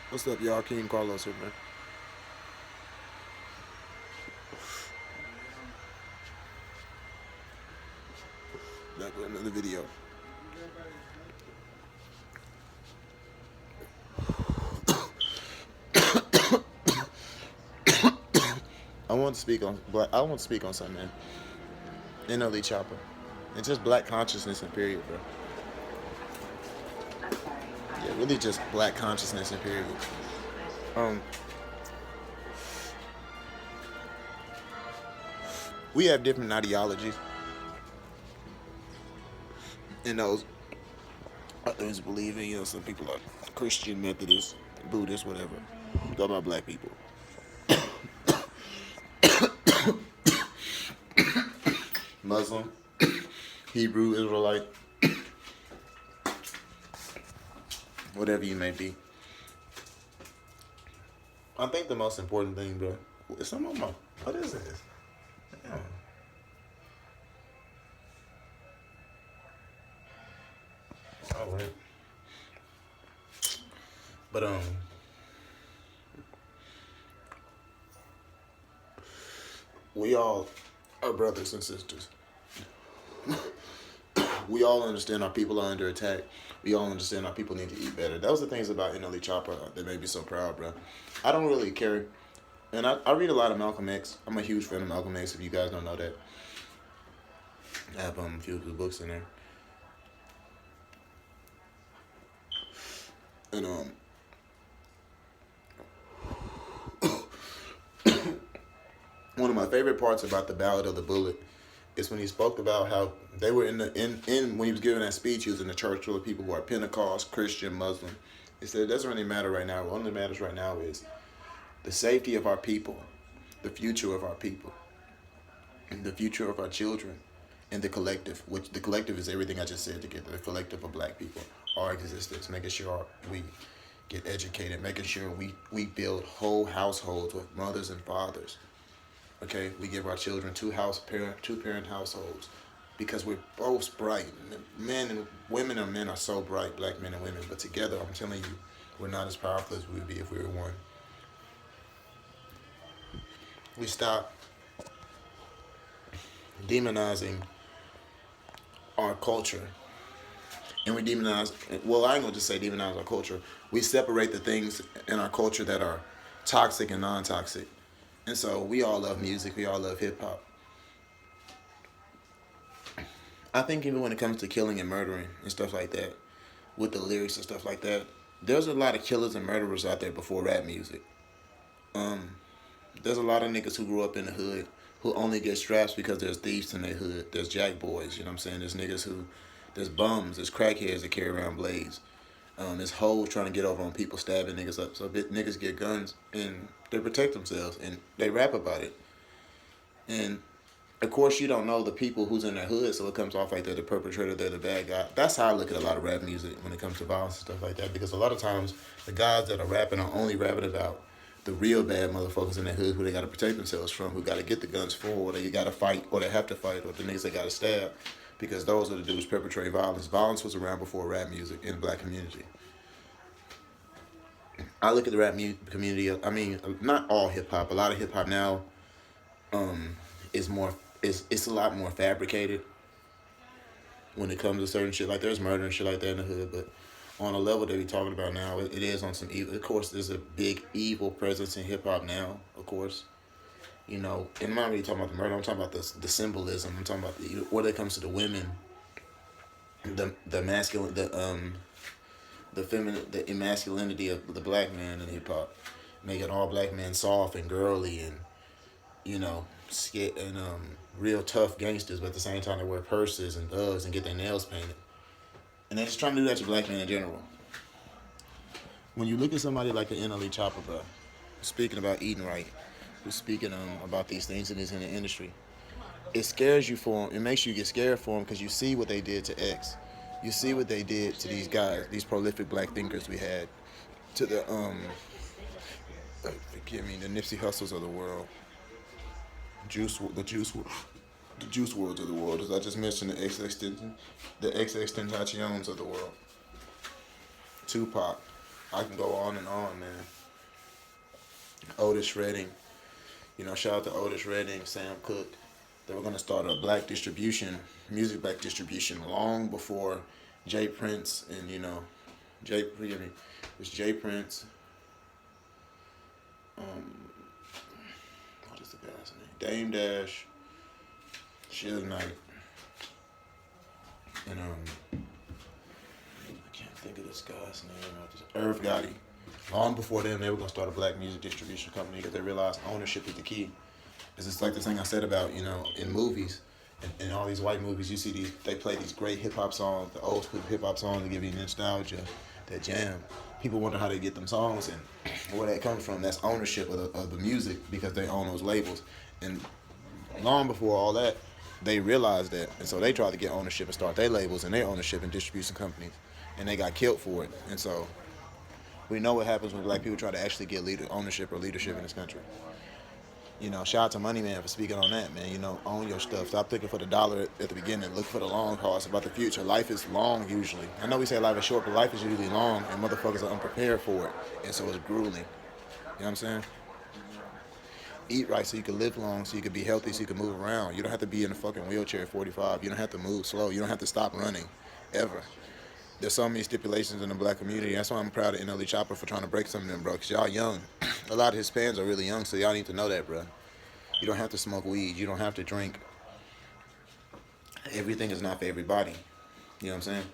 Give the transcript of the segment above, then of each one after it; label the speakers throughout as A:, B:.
A: What's up, y'all? King Carlos here, man. Back with another video. I want to speak on black. I want to speak on something, man. NLE Chopper. It's just black consciousness and period, bro. Yeah, really just black consciousness and period. Um, we have different ideologies, and those others believe in. Some people are Christian, Methodist, Buddhist, whatever. Talk about black people. Muslim, Hebrew, Israelite, whatever you may be. I think the most important thing, bro, is some of my. What is this? Damn. All right. But we all are brothers and sisters. We all understand our people are under attack. We all understand our people need to eat better. That was the things about NLE Choppa that made me so proud, bro. I don't really care. And I read a lot of Malcolm X. I'm a huge fan of Malcolm X, if you guys don't know that. I have a few of his books in there. And one of my favorite parts about the Ballad of the Bullet is when he spoke about how they were in when he was giving that speech, he was in the church full of people who are Pentecost, Christian, Muslim. He said it doesn't really matter right now. What only matters right now is the safety of our people, the future of our people, and the future of our children, and the collective, which the collective is everything I just said together, the collective of black people, our existence, making sure we get educated, making sure we build whole households with mothers and fathers. Okay, we give our children two parent households because we're both bright. Men and women and men are so bright, black men and women, but together, I'm telling you, we're not as powerful as we would be if we were one. We stop demonizing our culture, and we demonize. Well, I ain't gonna just say demonize our culture. We separate the things in our culture that are toxic and non-toxic. And so we all love music. We all love hip hop. I think even when it comes to killing and murdering and stuff like that, with the lyrics and stuff like that, there's a lot of killers and murderers out there before rap music. There's a lot of niggas who grew up in the hood who only get straps because there's thieves in their hood. There's jack boys, you know what I'm saying? There's niggas there's bums, there's crackheads that carry around blades. There's hoes trying to get over on people, stabbing niggas up. So niggas get guns and they protect themselves and they rap about it. And of course, you don't know the people who's in their hood, so it comes off like they're the perpetrator, they're the bad guy. That's how I look at a lot of rap music when it comes to violence and stuff like that. Because a lot of times, the guys that are rapping are only rapping about the real bad motherfuckers in their hood who they got to protect themselves from, who got to get the guns for, or they got to fight, or they have to fight, or the niggas they got to stab. Because those are the dudes perpetrating violence. Violence was around before rap music in the black community. I look at the rap community. I mean, not all hip hop. A lot of hip hop now is more. It's a lot more fabricated when it comes to certain shit. Like there's murder and shit like that in the hood, but on a level that we talking about now, it is on some evil. Of course, there's a big evil presence in hip hop now. Of course, and I'm not really talking about the murder. I'm talking about the symbolism. I'm talking about when it comes to the women, the masculine, the feminine, the emasculinity of the black man in hip hop, making all black men soft and girly and scared and real tough gangsters, but at the same time they wear purses and thugs and get their nails painted, and they're just trying to do that to black men in general. When you look at somebody like the NLE Chopper, bro, speaking about eating right, who's speaking about these things in the industry, it scares you for him. It makes you get scared for him because you see what they did to X. You see what they did to these guys, these prolific black thinkers we had, to the forgive me, the Nipsey Hussles of the world, the Juice Worlds of the world, as I just mentioned, the XX Tentaciones of the world, Tupac, I can go on and on, man. Otis Redding, shout out to Otis Redding, Sam Cooke. They were gonna start a black distribution, music black distribution, long before Jay Prince and forgive me, it was Jay Prince. Um, what is the guy's name? Dame Dash, Suge Knight, and I can't think of this guy's name. Irv Gotti. Long before then, they were gonna start a black music distribution company because they realized ownership is the key. It's just like the thing I said about in movies, in all these white movies, you see they play these great hip hop songs, the old school hip hop songs that give you nostalgia, that jam. People wonder how they get them songs and where that comes from. That's ownership of the music because they own those labels. And long before all that, they realized that, and so they tried to get ownership and start their labels and their ownership and distribution companies, and they got killed for it. And so we know what happens when black people try to actually get ownership or leadership in this country. Shout out to Money Man for speaking on that, man. Own your stuff. Stop thinking for the dollar at the beginning. Look for the long haul. It's about the future. Life is long usually. I know we say life is short, but life is usually long, and motherfuckers are unprepared for it. And so it's grueling. You know what I'm saying? Eat right so you can live long, so you can be healthy, so you can move around. You don't have to be in a fucking wheelchair at 45. You don't have to move slow. You don't have to stop running, ever. There's so many stipulations in the black community. That's why I'm proud of NLE Chopper for trying to break some of them, bro. Because y'all young. A lot of Hispanics are really young, so y'all need to know that, bro. You don't have to smoke weed. You don't have to drink. Everything is not for everybody. You know what I'm saying?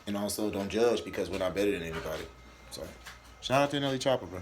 A: And also, don't judge because we're not better than anybody. So, shout out to NLE Chopper, bro.